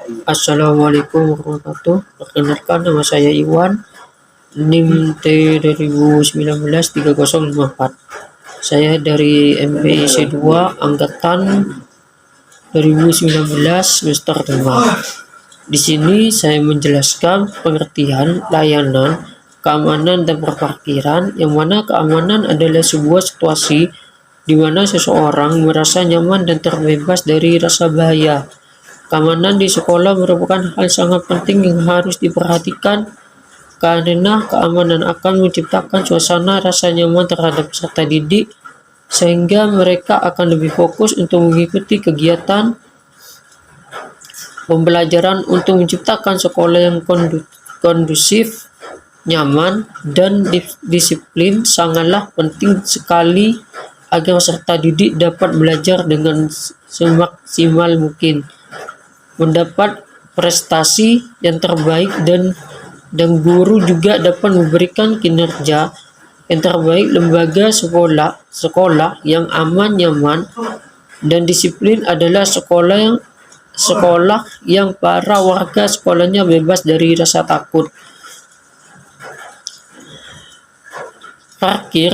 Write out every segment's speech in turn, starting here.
Assalamualaikum warahmatullahi wabarakatuh. Perkenalkan, nama saya Iwan, NIM T2019-3054. Saya dari MPIC 2 angkatan 2019 semester 5. Di sini saya menjelaskan pengertian layanan, keamanan dan perparkiran, yang mana keamanan adalah sebuah situasi di mana seseorang merasa nyaman dan terbebas dari rasa bahaya. Keamanan di sekolah merupakan hal sangat penting yang harus diperhatikan karena keamanan akan menciptakan suasana rasa nyaman terhadap peserta didik sehingga mereka akan lebih fokus untuk mengikuti kegiatan pembelajaran. Untuk menciptakan sekolah yang kondusif, nyaman, dan disiplin sangatlah penting sekali agar peserta didik dapat belajar dengan semaksimal mungkin, mendapat prestasi yang terbaik, dan guru juga dapat memberikan kinerja yang terbaik. Lembaga sekolah yang aman, nyaman, dan disiplin adalah sekolah yang para warga sekolahnya bebas dari rasa takut. Parkir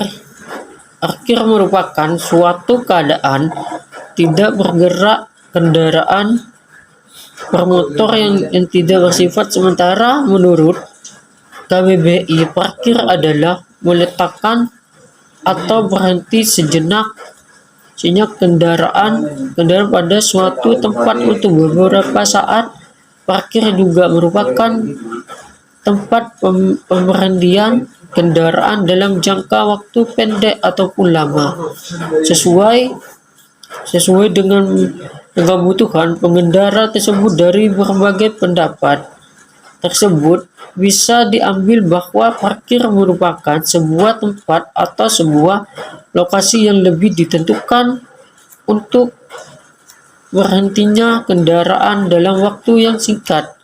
merupakan suatu keadaan tidak bergerak kendaraan bermotor yang tidak bersifat sementara. Menurut KBBI, parkir adalah meletakkan atau berhenti sejenak kendaraan pada suatu tempat untuk beberapa saat. Parkir juga merupakan tempat pemberhentian kendaraan dalam jangka waktu pendek ataupun lama, sesuai dengan kebutuhan pengendara tersebut. Dari berbagai pendapat tersebut bisa diambil bahwa parkir merupakan sebuah tempat atau sebuah lokasi yang lebih ditentukan untuk berhentinya kendaraan dalam waktu yang singkat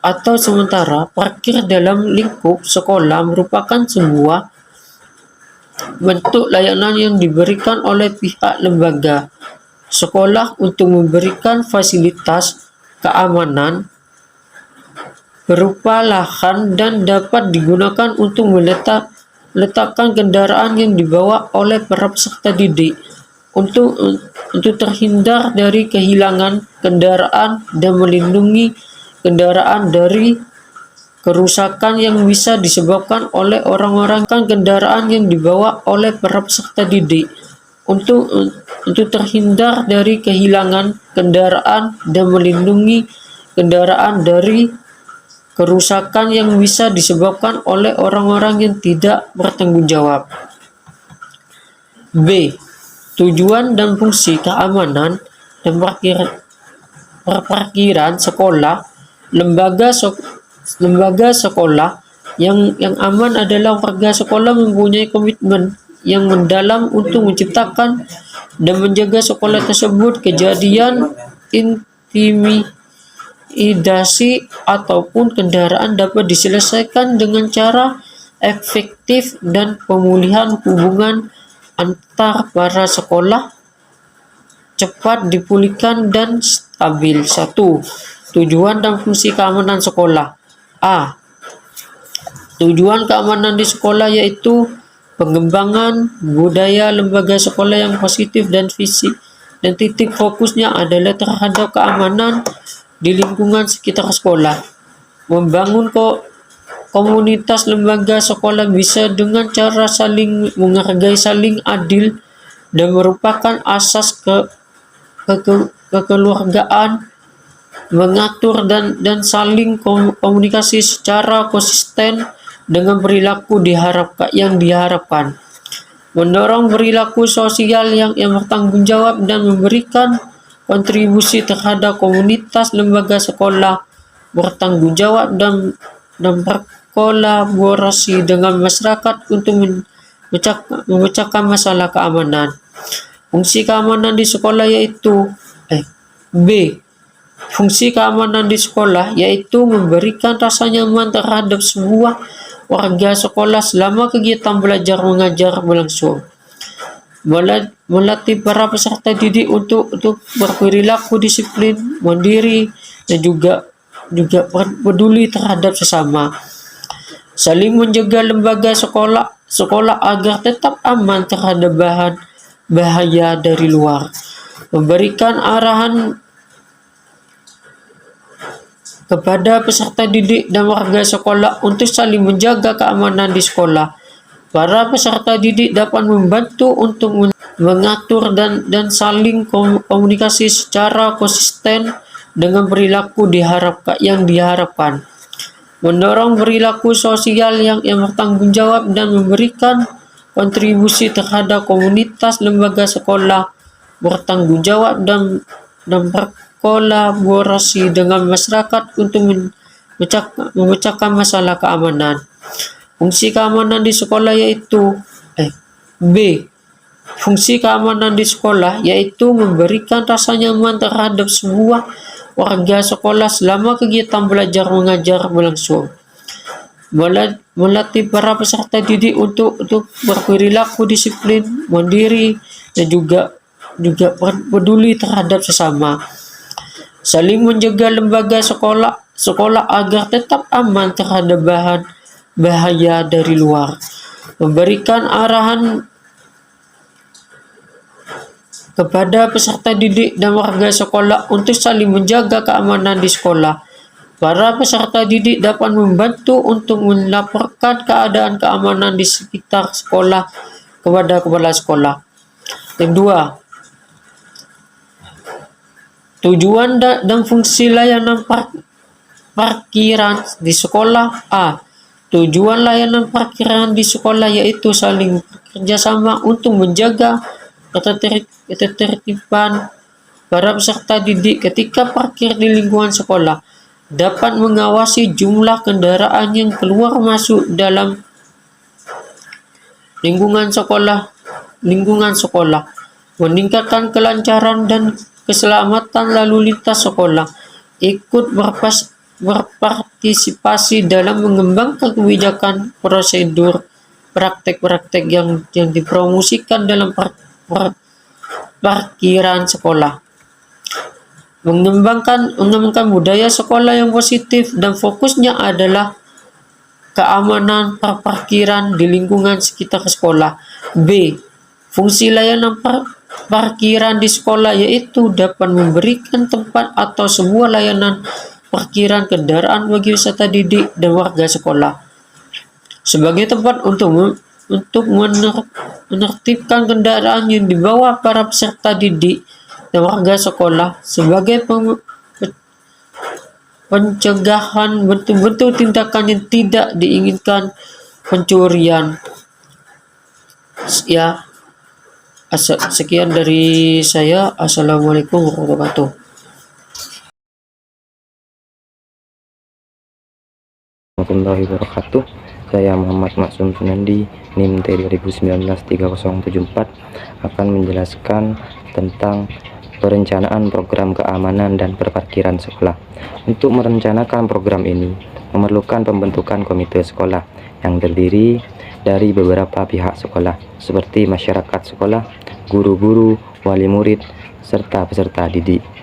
atau sementara. Parkir dalam lingkup sekolah merupakan sebuah bentuk layanan yang diberikan oleh pihak lembaga sekolah untuk memberikan fasilitas keamanan berupa lahan dan dapat digunakan untuk meletakkan kendaraan yang dibawa oleh para peserta didik untuk terhindar dari kehilangan kendaraan dan melindungi kendaraan dari kerusakan yang bisa disebabkan oleh orang-orang. Kendaraan yang dibawa oleh para peserta didik untuk terhindar dari kehilangan kendaraan dan melindungi kendaraan dari kerusakan yang bisa disebabkan oleh orang-orang yang tidak bertanggung jawab. B. Tujuan dan fungsi keamanan dan perparkiran sekolah. Lembaga sekolah yang aman adalah warga sekolah mempunyai komitmen yang mendalam untuk menciptakan dan menjaga sekolah tersebut. Kejadian intimidasi ataupun kendaraan dapat diselesaikan dengan cara efektif dan pemulihan hubungan antar para sekolah cepat dipulihkan dan stabil. 1. Tujuan dan fungsi keamanan sekolah. A. Tujuan keamanan di sekolah yaitu pengembangan budaya lembaga sekolah yang positif dan fisik, dan titik fokusnya adalah terhadap keamanan di lingkungan sekitar sekolah. Membangun komunitas lembaga sekolah bisa dengan cara saling menghargai, saling adil, dan merupakan asas kekeluargaan, mengatur dan saling komunikasi secara konsisten dengan perilaku yang diharapkan, mendorong perilaku sosial yang bertanggung jawab, dan memberikan kontribusi terhadap komunitas. Lembaga sekolah bertanggung jawab dan berkolaborasi dengan masyarakat untuk memecahkan masalah keamanan. Fungsi keamanan di sekolah yaitu B. Fungsi keamanan di sekolah yaitu memberikan rasa nyaman terhadap sebuah warga sekolah selama kegiatan belajar mengajar berlangsung. melatih para peserta didik untuk berperilaku disiplin, mandiri, dan juga peduli terhadap sesama. Saling menjaga lembaga sekolah agar tetap aman terhadap bahaya dari luar. Memberikan arahan kepada peserta didik dan warga sekolah untuk saling menjaga keamanan di sekolah. Para peserta didik dapat membantu untuk mengatur dan saling komunikasi secara konsisten dengan perilaku yang diharapkan. Mendorong perilaku sosial yang bertanggung jawab dan memberikan kontribusi terhadap komunitas. Lembaga sekolah bertanggung jawab dan berkolaborasi dengan masyarakat untuk memecahkan masalah keamanan. Fungsi keamanan di sekolah yaitu B. Fungsi keamanan di sekolah yaitu memberikan rasa nyaman terhadap sebuah warga sekolah selama kegiatan belajar mengajar berlangsung. Melatih para peserta didik untuk berperilaku disiplin, mandiri, dan juga peduli terhadap sesama. Saling menjaga lembaga sekolah agar tetap aman terhadap bahaya dari luar. Memberikan arahan kepada peserta didik dan warga sekolah untuk saling menjaga keamanan di sekolah. Para peserta didik dapat membantu untuk melaporkan keadaan keamanan di sekitar sekolah kepada kepala sekolah. Yang kedua, tujuan dan fungsi layanan parkiran di sekolah. A. Tujuan layanan parkiran di sekolah yaitu saling bekerjasama untuk menjaga ketertiban para peserta didik ketika parkir di lingkungan sekolah, dapat mengawasi jumlah kendaraan yang keluar masuk dalam lingkungan sekolah, meningkatkan kelancaran dan keselamatan lalu lintas sekolah, ikut berpartisipasi dalam mengembangkan kebijakan, prosedur, praktek-praktek yang dipromosikan dalam parkiran sekolah. Mengembangkan budaya sekolah yang positif dan fokusnya adalah keamanan parkiran di lingkungan sekitar sekolah. B. Fungsi layanan parkiran di sekolah yaitu dapat memberikan tempat atau sebuah layanan parkiran kendaraan bagi peserta didik dan warga sekolah sebagai tempat untuk menertibkan kendaraan yang dibawa para peserta didik dan warga sekolah sebagai pencegahan bentuk-bentuk tindakan yang tidak diinginkan, pencurian. Ya, sekian dari saya. Assalamualaikum warahmatullahi wabarakatuh. Saya Muhammad Maksum Sunandi, NIM T2019-3074, akan menjelaskan tentang perencanaan program keamanan dan perparkiran sekolah. Untuk merencanakan program ini memerlukan pembentukan komite sekolah yang terdiri dari beberapa pihak sekolah seperti masyarakat sekolah, guru-guru, wali murid, serta peserta didik.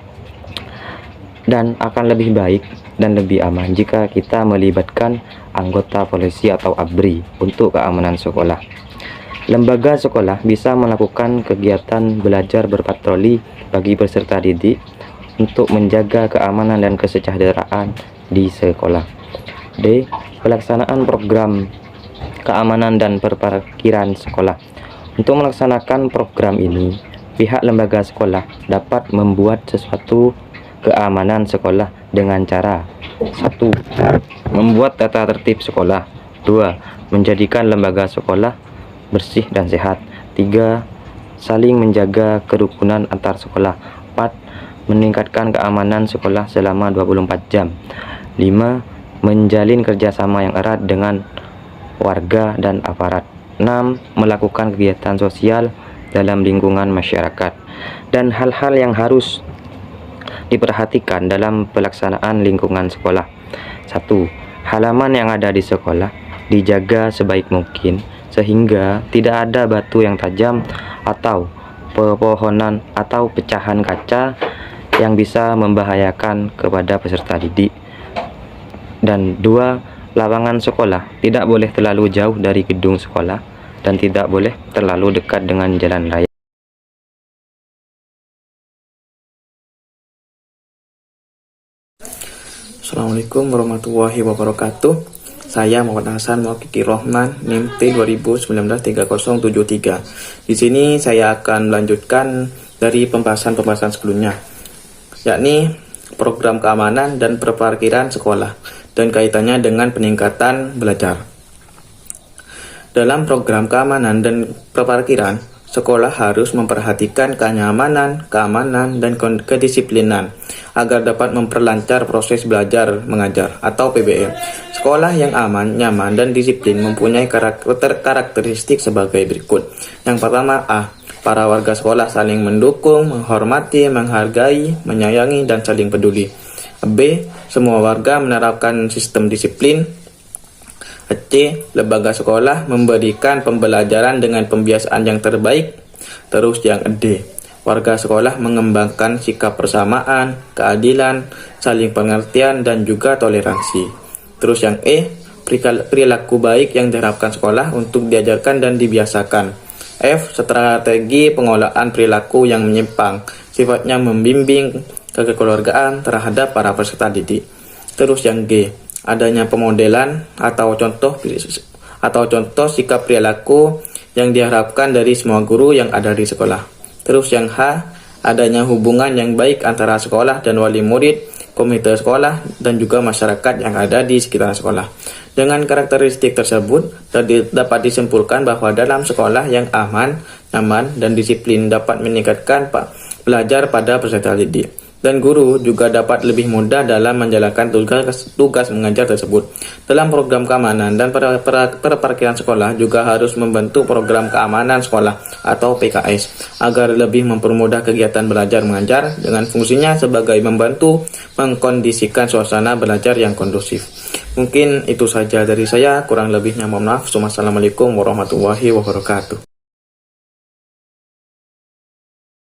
Dan akan lebih baik dan lebih aman jika kita melibatkan anggota polisi atau ABRI untuk keamanan sekolah. Lembaga sekolah bisa melakukan kegiatan belajar berpatroli bagi peserta didik untuk menjaga keamanan dan kesejahteraan di sekolah. D. Pelaksanaan program keamanan dan perparkiran sekolah. Untuk melaksanakan program ini, pihak lembaga sekolah dapat membuat sesuatu keamanan sekolah dengan cara 1. Membuat tata tertib sekolah. 2. Menjadikan lembaga sekolah bersih dan sehat. 3. Saling menjaga kerukunan antar sekolah. 4. Meningkatkan keamanan sekolah selama 24 jam. 5. Menjalin kerjasama yang erat dengan warga dan aparat. 6. Melakukan kegiatan sosial dalam lingkungan masyarakat. Dan hal-hal yang harus diperhatikan dalam pelaksanaan lingkungan sekolah. 1. Halaman yang ada di sekolah dijaga sebaik mungkin sehingga tidak ada batu yang tajam atau pepohonan atau pecahan kaca yang bisa membahayakan kepada peserta didik. Dan 2, lapangan sekolah tidak boleh terlalu jauh dari gedung sekolah dan tidak boleh terlalu dekat dengan jalan raya. Assalamualaikum warahmatullahi wabarakatuh. Saya Muhammad Hasan Muhaqiqir Rahman, NIM T 2019-3073. Di sini saya akan melanjutkan dari pembahasan sebelumnya, yakni program keamanan dan perparkiran sekolah dan kaitannya dengan peningkatan belajar. Dalam program keamanan dan perparkiran, sekolah harus memperhatikan kenyamanan, keamanan, dan kedisiplinan agar dapat memperlancar proses belajar mengajar atau PBM. Sekolah yang aman, nyaman, dan disiplin mempunyai karakteristik sebagai berikut. Yang pertama, A. Para warga sekolah saling mendukung, menghormati, menghargai, menyayangi, dan saling peduli. B. Semua warga menerapkan sistem disiplin. C. Lembaga sekolah memberikan pembelajaran dengan pembiasaan yang terbaik. Terus yang D. Warga sekolah mengembangkan sikap persamaan, keadilan, saling pengertian, dan juga toleransi. Terus yang E. Perilaku baik yang diharapkan sekolah untuk diajarkan dan dibiasakan. F. Strategi pengolahan perilaku yang menyimpang, sifatnya membimbing kekeluargaan terhadap para peserta didik. Terus yang G. Adanya pemodelan atau contoh sikap perilaku yang diharapkan dari semua guru yang ada di sekolah. Terus yang H, adanya hubungan yang baik antara sekolah dan wali murid, komite sekolah, dan juga masyarakat yang ada di sekitar sekolah. Dengan karakteristik tersebut, dapat disimpulkan bahwa dalam sekolah yang aman, nyaman, dan disiplin dapat meningkatkan belajar pada peserta didik. Dan guru juga dapat lebih mudah dalam menjalankan tugas mengajar tersebut. Dalam program keamanan dan perparkiran sekolah juga harus membentuk program keamanan sekolah atau PKS agar lebih mempermudah kegiatan belajar mengajar dengan fungsinya sebagai membantu mengkondisikan suasana belajar yang kondusif. Mungkin itu saja dari saya, kurang lebihnya mohon maaf. Wassalamualaikum warahmatullahi wabarakatuh.